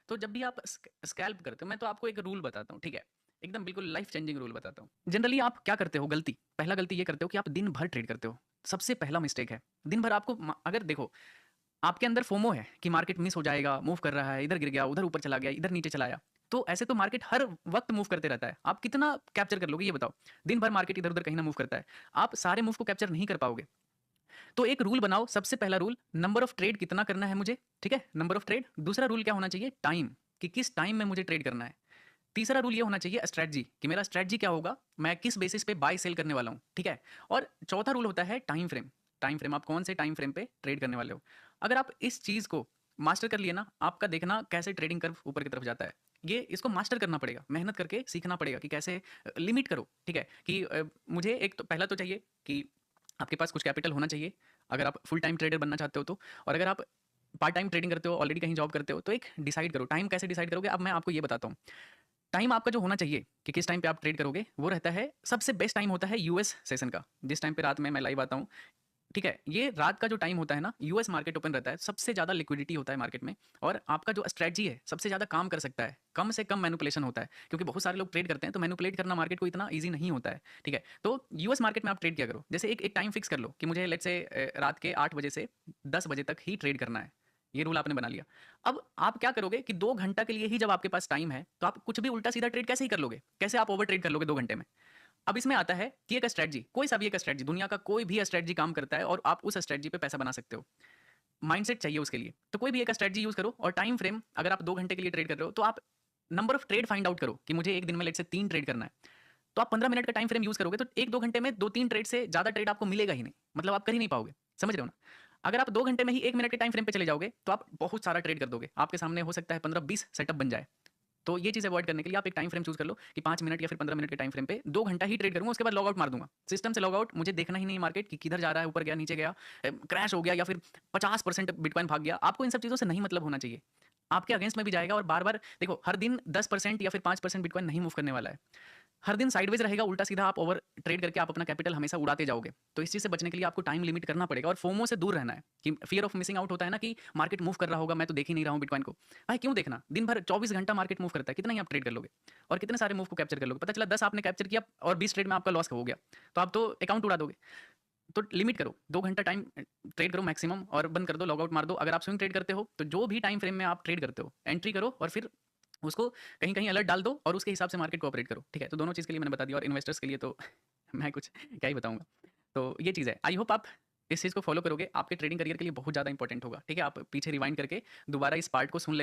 तो जब भी आप स्कैल्प करते हो, मैं तो आपको एक रूल बताता हूँ, ठीक है? एकदम बिल्कुल लाइफ चेंजिंग रूल बताता हूँ। जनरली आप क्या करते हो गलती, पहला गलती ये करते हो कि आप दिन भर ट्रेड करते हो। सबसे पहला मिस्टेक है। दिन भर आपको अगर देखो, आपके अंदर फोमो है कि मार्केट मिस हो जाएगा, मूव कर रहा है, इधर गिर गया, उधर ऊपर चला गया, इधर नीचे चला आया। तो ऐसे तो मार्केट हर वक्त मूव करते रहता है। आप कितना कैप्चर कर लोगे ये बताओ? दिन भर मार्केट इधर उधर कहीं ना मूव करता है। आप सारे मूव को कैप्चर नहीं कर पाओगे। तो एक रूल बनाओ। सबसे पहला रूल, नंबर ऑफ ट्रेड कितना करना है मुझे, ठीक है? Number of trade. दूसरा रूल क्या होना चाहिए? टाइम, कि किस टाइम में मुझे ट्रेड करना है। तीसरा रूल ये होना चाहिए स्ट्रेटजी, कि मेरा स्ट्रेटजी क्या होगा, मैं किस बेसिस पे बाय सेल करने वाला हूँ, ठीक है? और चौथा रूल होता है टाइम फ्रेम। टाइम फ्रेम, आप कौन से टाइम फ्रेम पे ट्रेड करने वाले हो। अगर आप इस चीज़ को मास्टर कर लिए ना, आपका देखना कैसे ट्रेडिंग कर्व ऊपर की तरफ जाता है। ये इसको मास्टर करना पड़ेगा, मेहनत करके सीखना पड़ेगा कि कैसे लिमिट करो, ठीक है? कि मुझे एक तो पहला तो चाहिए कि आपके पास कुछ कैपिटल होना चाहिए, अगर आप फुल टाइम ट्रेडर बनना चाहते हो तो। और अगर आप पार्ट टाइम ट्रेडिंग करते हो, ऑलरेडी कहीं जॉब करते हो, तो एक डिसाइड करो टाइम कैसे डिसाइड करोगे। अब मैं आपको ये बताता हूँ। टाइम आपका जो होना चाहिए कि किस टाइम पे आप ट्रेड करोगे, वो रहता है, सबसे बेस्ट टाइम होता है यूएस सेशन का, जिस टाइम पे रात में मैं लाइव आता हूँ, ठीक है? ये रात का जो टाइम होता है ना, यूएस मार्केट ओपन रहता है, सबसे ज़्यादा लिक्विडिटी होता है मार्केट में। और आपका जो स्ट्रेटजी है सबसे ज़्यादा काम कर सकता है, कम से कम मैनिपुलेशन होता है, क्योंकि बहुत सारे लोग ट्रेड करते हैं तो मैनिपुलेट करना मार्केट को इतना ईजी नहीं होता है, ठीक है? तो यूएस मार्केट में आप ट्रेड किया करो। जैसे एक एक टाइम फिक्स कर लो कि मुझे लेट्स से रात के 8 बजे से 10 बजे तक ही ट्रेड करना है। ये रूल आपने बना लिया। अब आप क्या करोगे कि 2 घंटा के लिए ही जब आपके पास टाइम है, तो आप कुछ भी उल्टा सीधा ट्रेड कैसे ही कर लोगे, कैसे आप ओवर ट्रेड कर लोगे 2 घंटे में। अब इसमें आता है कि एक स्ट्रेटजी, कोई सा भी एक स्ट्रेटजी, दुनिया का कोई भी स्ट्रेटजी काम करता है और आप उस स्ट्रेटजी पे पैसा बना सकते हो। माइंडसेट चाहिए उसके लिए, तो कोई भी एक स्ट्रेटजी यूज करो। और टाइम फ्रेम, अगर आप 2 घंटे के लिए ट्रेड कर रहे हो तो आप number of trade find out करो कि मुझे एक दिन में लेट से 3 ट्रेड करना है। तो आप 15 मिनट का टाइम फ्रेम यूज करोगे तो 1-2 घंटे में 2-3 ट्रेड से ज्यादा ट्रेड आपको मिलेगा ही नहीं, मतलब आप कर ही नहीं पाओगे। समझ रहे हो ना? अगर आप 2 घंटे में ही 1 मिनट के टाइम फ्रेम पे चले जाओगे तो आप बहुत सारा ट्रेड कर दोगे, आपके सामने हो सकता है 15-20 सेटअप बन जाए। तो ये चीज़ अवॉइड करने के लिए आप एक टाइम फ्रेम चूज कर लो कि 5 मिनट या फिर 15 मिनट के टाइम फ्रेम पे 2 घंटा ही ट्रेड करूंगा, उसके बाद लॉग आउट मार दूंगा सिस्टम से। लॉग आउट, मुझे देखना ही नहीं मार्केट कि किधर जा रहा है, ऊपर गया, नीचे गया, क्रैश हो गया, या फिर 50% बिटकॉइन भाग गया। आपको इन सब चीज़ों से नहीं मतलब होना चाहिए। आपके अगेंस्ट में भी जाएगा और बार बार देखो, हर दिन 10% या फिर 5% बिटकॉइन नहीं मूव करने वाला है। हर दिन साइडवेज रहेगा, उल्टा सीधा आप ओवर ट्रेड करके आप अपना कैपिटल हमेशा उड़ाते जाओगे। तो इस चीज़ से बचने के लिए आपको टाइम लिमिट करना पड़ेगा और फोमो से दूर रहना है, कि फियर ऑफ मिसिंग आउट होता है ना, कि मार्केट मूव कर रहा होगा, मैं तो देख ही नहीं रहा हूँ बिटकॉइन को। भाई क्यों देखना, दिन भर 24 घंटा मार्केट मूव करता है, कितना ही आप ट्रेड कर लोगे और कितने सारे मूव को कैप्चर कर लोगे। पता चला 10 आपने कैप्चर किया और 20 ट्रेड में आपका लॉस हो गया, तो आप तो अकाउंट उड़ा दोगे। तो लिमिट करो, 2 घंटा टाइम ट्रेड करो मैक्सिमम और बंद कर दो, लॉग आउट मार दो। अगर आप स्विंग ट्रेड करते हो तो जो भी टाइम फ्रेम में आप ट्रेड करते हो, एंट्री करो और फिर उसको कहीं कहीं अलर्ट डाल दो और उसके हिसाब से मार्केट को ऑपरेट करो, ठीक है? तो दोनों चीज़ के लिए मैंने बता दिया, और इन्वेस्टर्स के लिए तो मैं कुछ क्या ही बताऊंगा। तो ये चीज़ है, आई होप आप इस चीज़ को फॉलो करोगे, आपके ट्रेडिंग करियर के लिए बहुत ज़्यादा इंपॉर्टेंट होगा, ठीक है? आप पीछे रिवाइंड करके दोबारा इस पार्ट को सुन ले।